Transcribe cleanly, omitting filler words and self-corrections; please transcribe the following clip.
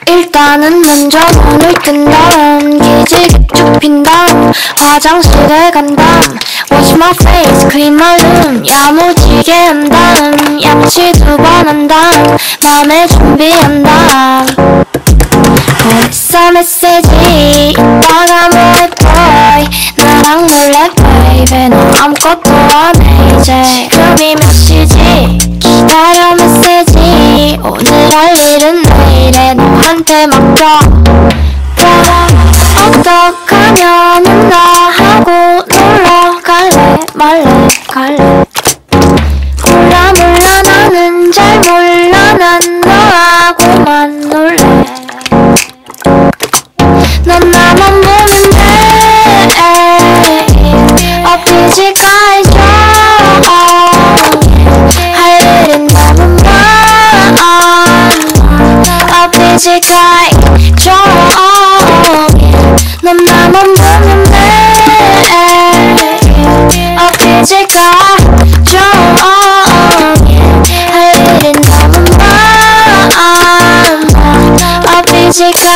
일단은 먼저 눈을 뜬 다음 기지개 쭉 핀 다음 화장실에 간 다음 Wash my face, clean my room 야무지게 한 다음 양치 2번 한 다음 마음에 준비한 다음 벌써 메시지 이따가 뭐해 boy 나랑 놀래 baby 너 아무것도 안 해 이제 지금이 몇 시지 기다려 메시지 오늘 할 일은 내일에 너한테 맡겨 어떡하면은 나하고 놀러 갈래 말래 갈래 몰라 나는 잘 몰라 난 너하고만 놀래 넌 나만 보면 돼 엎이지가 해줘 할 일은 너무 많아 엎이지가 해줘 넌 나만 보면 돼 엎이지가 해줘 할 일은 너무 많아 엎이지가